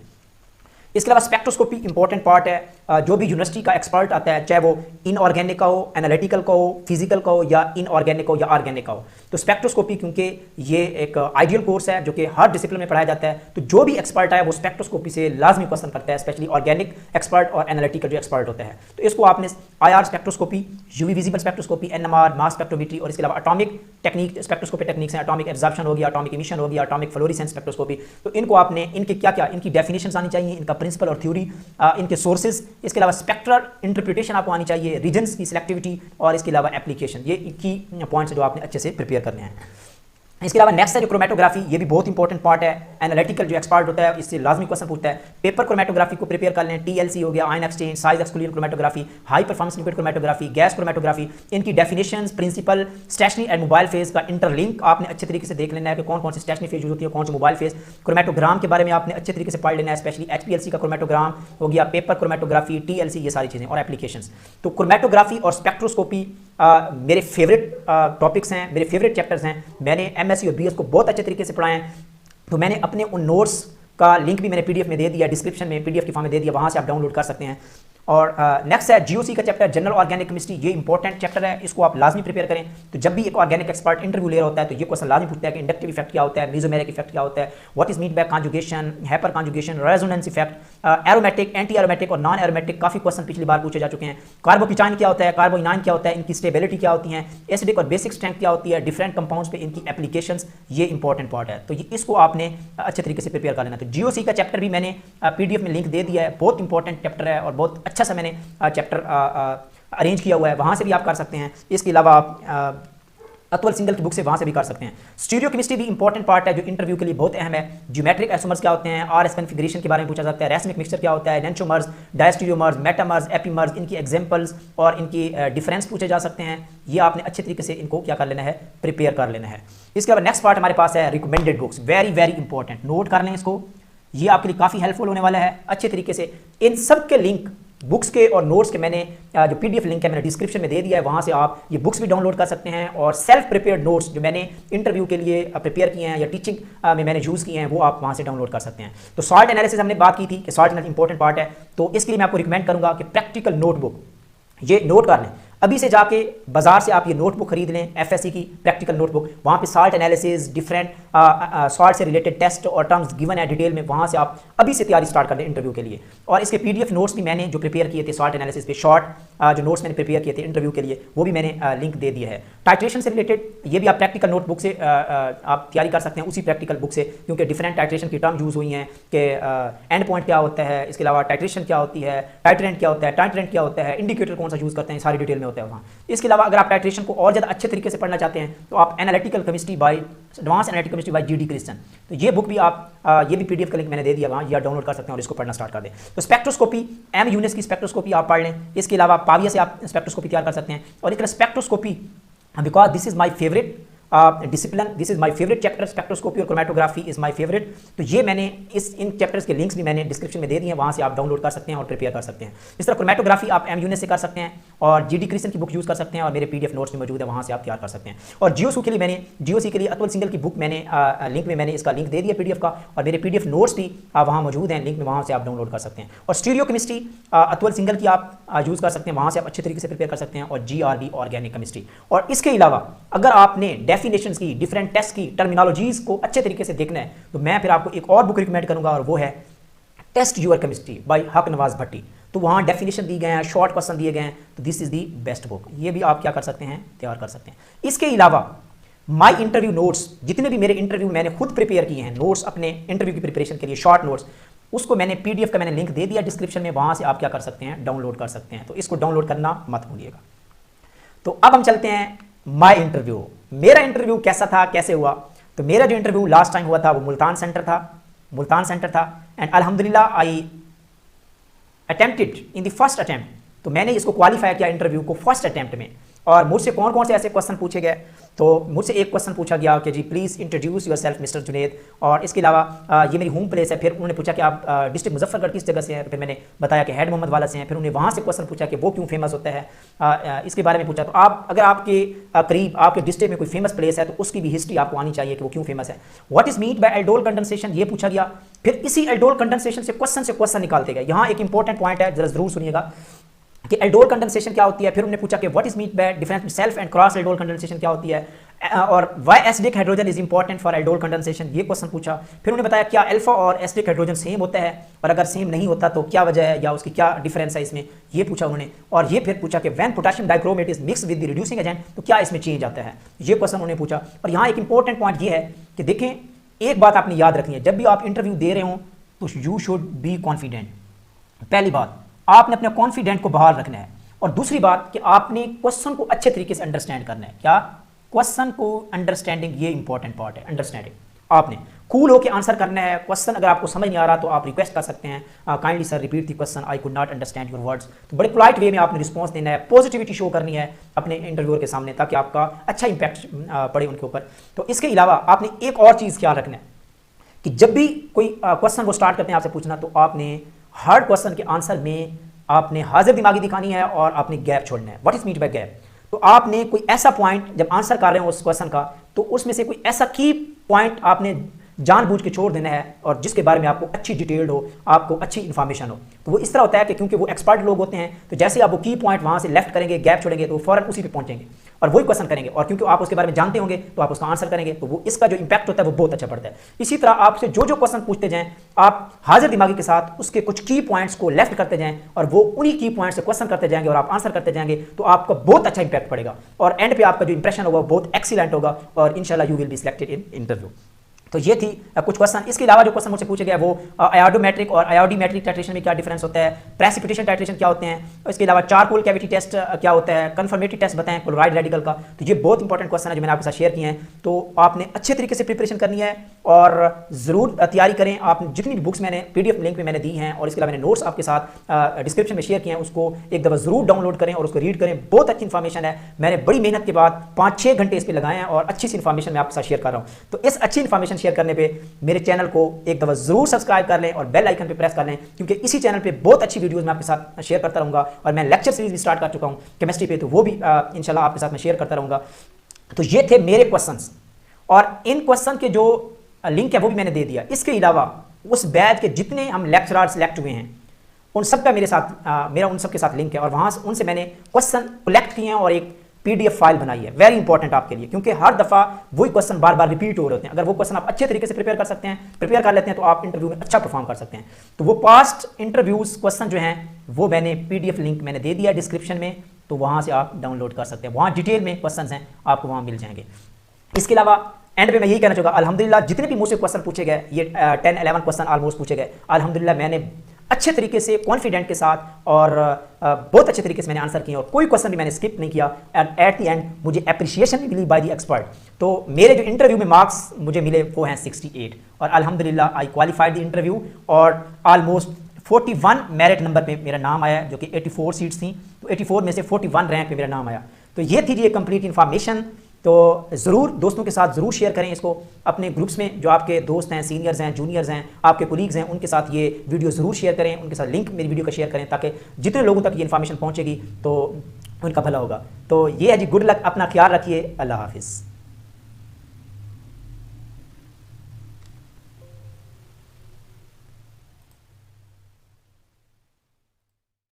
A: इसके अलावा स्पेक्ट्रोस्कोपी इंपॉर्टेंट पार्ट है। जो भी यूनिवर्सिटी का एक्सपर्ट आता है, चाहे वो इनऑर्गेनिक का हो, एनालिटिकल का हो, फिजिकल का हो, या इनऑर्गेनिक हो या ऑर्गेनिक का हो, तो स्पेक्ट्रोस्कोपी क्योंकि ये एक आइडियल कोर्स है जो कि हर डिसिप्लिन में पढ़ाया जाता है, तो जो भी एक्सपर्ट है वो स्पेक्ट्रोस्कोपी से लाजमी क्वेश्चन करता है, स्पेशली ऑर्गेनिक एक्सपर्ट और एनालिटिकल जो एक्सपर्ट होता है। तो इसको आपने IR spectroscopy, UV visible spectroscopy, NMR, mass spectrometry, और इसके अलावा एटॉमिक टेक्निक स्पेक्ट्रोस्कोपी टेक्निक्स हैं, एटॉमिक एब्जॉर्प्शन हो गया, एटॉमिक इमिशन हो गया, एटॉमिक फ्लोरेसेंस स्पेक्ट्रोस्कोपी। तो इनको आपने, इनके क्या क्या, इनकी डेफिनेशंस आनी चाहिए, इनका प्रिंसिपल और थ्योरी, इनके सोर्सेज, इसके अलावा स्पेक्ट्रल इंटरप्रिटेशन आपको आनी चाहिए, रीजन्स की सिलेक्टिविटी और इसके अलावा एप्लीकेशन। ये की पॉइंट्स जो आपने अच्छे से प्रिपेयर करने हैं। इसके अलावा नेक्स्ट है जो क्रोमेटोग्राफी, ये भी बहुत इंपॉर्टेंट पार्ट है। एनालिटिकल जो एक्सपर्ट होता है इससे लाजमी क्वेश्चन पूछता है। पेपर क्रोमेटोग्राफी को प्रिपेयर कर लें, TLC हो गया, ion exchange, size exclusion chromatography, high performance lipid chromatography, gas chromatography, इनकी definitions, principle, stationary and mobile phase का इंटरलिंक आपने अच्छे तरीके से देख लेना है कि कौन कौन सी स्टेशनरी फेज होती है, कौन सी मोबाइल फेज। क्रोमेटोग्राम के बारे में आपने अच्छे तरीके से पढ़ लेना है, स्पेशली HPLC का क्रोमेटोग्राम हो गया, पेपर क्रोमेटोग्राफी, TLC, ये सारी चीज़ें और एप्लीकेशंस। तो क्रोमेटोग्राफी और स्पेक्ट्रोस्कोपी मेरे फेवरेट टॉपिक्स हैं, मेरे फेवरेट चैप्टर्स हैं। मैंने MSc और BS को बहुत अच्छे तरीके से पढ़ाए हैं। तो मैंने अपने उन नोट्स का लिंक भी मैंने PDF में दे दिया, डिस्क्रिप्शन में PDF की फॉर्म में दे दिया, वहाँ से आप डाउनलोड कर सकते हैं। और नेक्स्ट है GOC का चैप्टर, जनरल ऑर्गेनिक केमिस्ट्री। ये इंपॉर्टेंट चैप्टर है, इसको आप लाजमी प्रिपेयर करें। तो जब भी एक ऑर्गेनिक एक्सपर्ट इंटरव्यू ले रहा होता है तो ये क्वेश्चन लाजमी पूछता है कि इंडक्टिव इफेक्ट क्या होता है, मेसोमेरिक इफेक्ट क्या होता है, what is mean bye conjugation, hyper conjugation, resonance effect, aromatic, anti aromatic और नॉन एरोमेटिक, काफी क्वेश्चन पिछली बार पूछे जा चुके हैं। कार्बोकेटाइन क्या होता है, कार्बोइनाइन क्या होता है, इनकी स्टेबिलिटी क्या होती है, एसिडिक और बेसिक स्ट्रेंथ क्या होती है, डिफरेंट कंपाउंड्स पे इनकी एप्लीकेशंस, ये इंपॉर्टेंट पार्ट है। तो इसको आपने अच्छे तरीके से प्रिपेयर कर लेना। तो GOC का चैप्टर भी मैंने PDF में लिंक दे दिया है, बहुत इंपॉर्टेंट चैप्टर है और बहुत अच्छा सा मैंने चैप्टर अरेंज किया हुआ है, वहाँ से भी आप कर सकते हैं। इसके अलावा आप अतुल सिंगल की बुक से वहाँ से भी कर सकते हैं। स्टीरियो केमिस्ट्री भी इंपॉर्टेंट पार्ट है जो इंटरव्यू के लिए बहुत अहम है। ज्योमेट्रिक आइसोमर्स क्या होते हैं, RS कॉन्फिगरेशन के बारे में पूछा जाता है, रेसमिक मिक्सचर क्या होता है, नेंचोमर्स, डायस्टीरियोमर्स, मेटामर्स, एपीमर्स, इनकी एग्जांपल्स और इनकी डिफरेंस पूछे जा सकते हैं। ये आपने अच्छे तरीके से इनको क्या कर लेना है, प्रिपेयर कर लेना है। इसके अलावा नेक्स्ट पार्ट हमारे पास है recommended books, very very important, note कर लें इसको, ये आपके लिए काफ़ी हेल्पफुल होने वाला है अच्छे तरीके से। इन सब के लिंक बुक्स के और नोट्स के मैंने जो PDF लिंक है मैंने डिस्क्रिप्शन में दे दिया है, वहाँ से आप ये बुक्स भी डाउनलोड कर सकते हैं और सेल्फ प्रिपेयर्ड नोट्स जो मैंने इंटरव्यू के लिए प्रिपेयर किए हैं या टीचिंग में मैंने यूज़ किए हैं वो आप वहाँ से डाउनलोड कर सकते हैं। तो सॉल्ट एनालिसिस हमने बात की थी कि सॉल्ट एनालिसिस इंपॉर्टेंट पार्ट है, तो इसके लिए मैं आपको रिकमेंड करूँगा कि प्रैक्टिकल नोटबुक ये नोट कर लें। अभी से जाके बाजार से आप ये नोटबुक खरीद लें, FSC की प्रैक्टिकल नोटबुक, वहाँ पे सॉल्ट एनालिसिस, डिफरेंट सॉल्ट से रिलेटेड टेस्ट और टर्म्स गिवन है डिटेल में, वहाँ से आप अभी से तैयारी स्टार्ट कर दें इंटरव्यू के लिए। और इसके PDF नोट्स भी मैंने जो प्रिपेयर किए थे सॉल्ट एनालिसिस पे, शॉर्ट जो नोट्स मैंने प्रिपेयर किए थे इंटरव्यू के लिए, वो भी मैंने लिंक दे दिया है। टाइट्रेशन से रिलेटेड ये भी आप प्रैक्टिकल नोटबुक से आप तैयारी कर सकते हैं, उसी प्रैक्टिकल बुक से, क्योंकि डिफरेंट टाइट्रेशन की टर्म यूज़ हुई हैं कि एंड पॉइंट क्या होता है, इसके अलावा टाइट्रेशन क्या होती है, टाइट्रेंट क्या होता है, टाइट्रेंट क्या होता है, इंडिकेटर कौन सा यूज़ करते हैं, सारी डिटेल में होता है वहाँ। इसके अलावा अगर आप टाइट्रेशन को और ज़्यादा अच्छे तरीके से पढ़ना चाहते हैं तो आप analytical chemistry by advance analytical chemistry by GD Christian, तो ये बुक भी आप ये भी PDF का लिंक मैंने दे दिया वहाँ, ये आप डाउनलोड कर सकते हैं और इसको पढ़ना स्टार्ट कर दें। तो स्पेक्ट्रोस्कोपी, M यूनिस की स्पेक्ट्रोस्कोपी आप पढ़ लें। इसके अलावा पाविया से आप स्पेक्ट्रोस्कोपी तैयार कर सकते हैं। और एक spectroscopy because this is my favourite discipline, this is my favourite chapter, spectroscopy और क्रोमेटोग्राफी इज माय फेवरेट। तो ये मैंने इन चैप्टर्स के लिंक्स भी मैंने डिस्क्रिप्शन में दे दिए हैं, वहाँ से आप डाउनलोड कर सकते हैं और प्रिपेयर कर सकते हैं। इस तरह क्रोमेटोग्राफी आप M यूनिस से कर सकते हैं और GD क्रिस्टन की बुक यूज़ कर सकते हैं और मेरे PDF नोट्स में मौजूद है, वहाँ से आप तैयार कर सकते हैं। और GOC के लिए अतुल सिंगल की बुक मैंने लिंक में मैंने इसका लिंक दे दिया PDF का, और मेरे PDF नोट्स भी वहाँ मौजूद हैं लिंक में, वहाँ से आप डाउनलोड कर सकते हैं। और स्टीरियो केमिस्ट्री अतुल सिंगल की आप यूज़ कर सकते हैं, वहाँ से आप अच्छे तरीके से प्रिपेयर कर सकते हैं। और GRB ऑर्गेनिक केमिस्ट्री। और इसके अलावा अगर आपने डेफिनेशंस की, डिफरेंट टेस्ट की, टर्मिनोलॉजीज को अच्छे तरीके से देखना है तो मैं फिर आपको एक और बुक रिकमेंड करूंगा और वो है टेस्ट योर केमिस्ट्री बाय हक नवाज भट्टी। तो वहाँ डेफिनेशन दी गए हैं, शॉर्ट क्वेश्चन दिए गए हैं, तो this is the best book, ये भी आप क्या कर सकते हैं, तैयार कर सकते हैं। इसके अलावा माई इंटरव्यू नोट्स, जितने भी मेरे इंटरव्यू मैंने खुद प्रिपेयर किए हैं नोट्स अपने इंटरव्यू की प्रिपरेशन के लिए, शॉर्ट नोट्स, उसको मैंने PDF का मैंने लिंक दे दिया डिस्क्रिप्शन में, वहाँ से आप क्या कर सकते हैं, डाउनलोड कर सकते हैं। तो इसको डाउनलोड करना मत भूलिएगा। तो अब हम चलते हैं माई इंटरव्यू, मेरा इंटरव्यू कैसा था, कैसे हुआ। तो मेरा जो इंटरव्यू लास्ट टाइम हुआ था वो मुल्तान सेंटर था एंड अल्हम्दुलिल्लाह आई attempted in the first attempt. तो मैंने इसको क्वालिफाई किया इंटरव्यू को फर्स्ट अटेम्प्ट में। और मुझसे कौन कौन से ऐसे क्वेश्चन पूछे गए, तो मुझसे एक क्वेश्चन पूछा गया कि जी please introduce yourself mister Junaid, और इसके अलावा ये मेरी होम प्लेस है। फिर उन्होंने पूछा कि आप डिस्ट्रिक्ट मुजफ्फरगढ़ किस जगह से हैं, फिर मैंने बताया कि हेड मोहम्मद वाला से हैं। फिर उन्हें वहाँ से क्वेश्चन पूछा कि वो क्यों फेमस होता है, इसके बारे में पूछा। तो आप अगर आपके करीब आपके डिस्ट्रिक्ट में कोई फेमस प्लेस है तो उसकी भी हिस्ट्री आपको आनी चाहिए कि वो क्यों फेमस है। What is mean bye aldol condensation, ये पूछा गया। फिर इसी एल्डोल कंडेंसेशन से क्वेश्चन निकालते गए। यहाँ एक इंपॉर्टेंट पॉइंट है, जरूर सुनिएगा कि एल्डोल कंडेंसेशन क्या होती है। फिर उन्होंने पूछा कि what is mean by difference self and cross aldol condensation क्या होती है, और why acidic hydrogen is important for aldol condensation, ये क्वेश्चन पूछा। फिर उन्होंने बताया क्या अल्फा और एसिडिक हाइड्रोजन सेम होता है, और अगर सेम नहीं होता तो क्या वजह है या उसकी क्या डिफरेंस है इसमें, ये पूछा उन्होंने। और ये फिर पूछा कि when potassium dichromate is mix with the reducing agent, तो क्या इसमें चेंज आता है, ये क्वेश्चन उन्होंने पूछा। और यहाँ एक इंपॉर्टेंट पॉइंट ये है कि देखें, एक बात आपने याद रखनी है, जब भी आप इंटरव्यू दे रहे हो तो यू शुड बी कॉन्फिडेंट। पहली बात, आपने अपने कॉन्फिडेंट को बहाल रखना है। और दूसरी बात कि आपने क्वेश्चन को अच्छे तरीके से अंडरस्टैंड करना है। क्या? क्वेश्चन को अंडरस्टैंडिंग, ये इंपॉर्टेंट पार्ट है, अंडरस्टैंडिंग। आपने कूल होकर आंसर करना है। क्वेश्चन अगर आपको समझ नहीं आ रहा तो आप रिक्वेस्ट कर सकते हैं, kindly sir repeat the question, I could not understand your words. तो बड़े पोलाइट वे में आपने रिस्पॉन्स देना है, पॉजिटिविटी शो करनी है अपने इंटरव्यूअर के सामने, ताकि आपका अच्छा इंपैक्ट पड़े उनके ऊपर। तो इसके अलावा आपने एक और चीज़ ख्याल रखना है कि जब भी कोई क्वेश्चन वो स्टार्ट करते हैं आपसे पूछना, तो आपने हार्ड क्वेश्चन के आंसर में आपने हाजिर दिमागी दिखानी है और आपने गैप छोड़ना है। What is mean bye gap? तो आपने कोई ऐसा पॉइंट जब आंसर कर रहे हो उस क्वेश्चन का, तो उसमें से कोई ऐसा की पॉइंट आपने जानबूझ के छोड़ देना है और जिसके बारे में आपको अच्छी डिटेल्ड हो, आपको अच्छी इन्फॉर्मेशन हो। तो वो इस तरह होता है कि क्योंकि वो एक्सपर्ट लोग होते हैं, तो जैसे आप वो की पॉइंट वहाँ से लेफ्ट करेंगे, गैप छोड़ेंगे, तो वो फौरन उसी पे पहुंचेंगे और वही क्वेश्चन करेंगे। और क्योंकि आप उसके बारे में जानते होंगे तो आप उसका आंसर करेंगे, तो वो इसका जो इंपैक्ट होता है वो बहुत अच्छा पड़ता है। इसी तरह आपसे जो जो क्वेश्चन पूछते जाएं, आप हाजिर दिमागी के साथ उसके कुछ की पॉइंट्स को लेफ्ट करते जाएं और वो उन्हीं की पॉइंट से क्वेश्चन करते जाएंगे और आप आंसर करते जाएंगे, तो आपका बहुत अच्छा इंपैक्ट पड़ेगा और एंड पे आपका जो इंप्रेशन होगा बहुत एक्सीलेंट होगा और इंशाल्लाह you will be selected in interview. तो ये थी कुछ क्वेश्चन। इसके अलावा जो क्वेश्चन मुझसे पूछे गए वो आयोडोमेट्रिक और आयोडीमेट्रिक टाइट्रेशन में क्या डिफरेंस होता है, प्रेसिपिटेशन टाइट्रेशन क्या होते हैं, इसके अलावा चारकोल कैविटी टेस्ट क्या होता है, कन्फर्मेटरी टेस्ट बताएं क्लोराइड रेडिकल का। तो ये बहुत इंपॉर्टेंट क्वेश्चन है जो मैंने आपके साथ शेयर किए हैं। तो आपने अच्छे तरीके से प्रिपरेशन करनी है और ज़रूर तैयारी करें। आप जितनी भी बुक्स मैंने PDF लिंक में मैंने दी हैं और इसके अलावा मैंने नोट्स आपके साथ डिस्क्रिप्शन में शेयर किए हैं, उसको एक दफ़ा ज़रूर डाउनलोड करें और उसको रीड करें। बहुत अच्छी इन्फॉर्मेशन है, मैंने बड़ी मेहनत के बाद 5-6 घंटे इस पर लगाए हैं और अच्छी सी इन्फॉर्मेशन मैं आपके साथ शेयर कर रहा हूँ। तो इस अच्छी इन्फॉर्मेशन शेयर करने पर मेरे चैनल को एक दफ़ा ज़रूर सब्सक्राइब कर लें और बेल आइकन पे प्रेस कर लें, क्योंकि इसी चैनल पे बहुत अच्छी वीडियोस मैं आपके साथ शेयर करता रहूँगा। और मैं लेक्चर सीरीज भी स्टार्ट कर चुका हूँ केमिस्ट्री पे, तो वो भी इंशाल्लाह आपके साथ मैं शेयर करता रहूँगा। तो ये थे मेरे क्वेश्चंस और इन क्वेश्चन के जो लिंक है वो भी मैंने दे दिया। इसके अलावा उस बैच के जितने हम लेक्चरार सेलेक्ट हुए हैं उन सब का मेरे साथ मेरा उन सब के साथ लिंक है और वहाँ उनसे मैंने क्वेश्चन कलेक्ट किए हैं और एक PDF फाइल बनाई है। वेरी इंपॉर्टेंट आपके लिए, क्योंकि हर दफ़ा वही क्वेश्चन बार बार रिपीट हो रहे होते हैं। अगर वो क्वेश्चन आप अच्छे तरीके से प्रिपेयर कर लेते हैं तो आप इंटरव्यू में अच्छा परफॉर्म कर सकते हैं। तो वो पास्ट इंटरव्यूज क्वेश्चन जो हैं वो मैंने PDF लिंक मैंने दे दिया डिस्क्रिप्शन में, तो वहाँ से आप डाउनलोड कर सकते हैं। वहाँ डिटेल में क्वेश्चन हैं आपको वहाँ मिल जाएंगे। इसके अलावा एंड पे मैं यही कहना चाहूँगा, अल्हम्दुलिल्लाह जितने भी मुझसे क्वेश्चन पूछे गए, ये 10-11 क्वेश्चन ऑलमोस्ट पूछे गए, अल्हम्दुलिल्लाह मैंने अच्छे तरीके से कॉन्फिडेंट के साथ और बहुत अच्छे तरीके से मैंने आंसर किए और कोई क्वेश्चन भी मैंने स्किप नहीं किया। एंड एट द एंड मुझे अप्रिशिएशन मिली बाय द एक्सपर्ट। तो मेरे जो इंटरव्यू में मार्क्स मुझे मिले वो हैं 68 और अल्हम्दुलिल्लाह आई क्वालिफाइड द इंटरव्यू और ऑलमोस्ट 41 मेरिट नंबर पे मेरा नाम आया, जो कि 84 सीट्स थी, तो 84 में से 41 रैंक पे मेरा नाम आया। तो ये थी ये कंप्लीट इन्फॉर्मेशन। तो ज़रूर दोस्तों के साथ ज़रूर शेयर करें इसको, अपने ग्रुप्स में जो आपके दोस्त हैं, सीनियर्स हैं, जूनियर्स हैं, आपके कोलीग्स हैं, उनके साथ ये वीडियो ज़रूर शेयर करें, उनके साथ लिंक मेरी वीडियो का शेयर करें, ताकि जितने लोगों तक ये इन्फॉर्मेशन पहुंचेगी तो उनका भला होगा। तो ये है जी, गुड लक, अपना ख्याल रखिए, अल्लाह हाफिज़।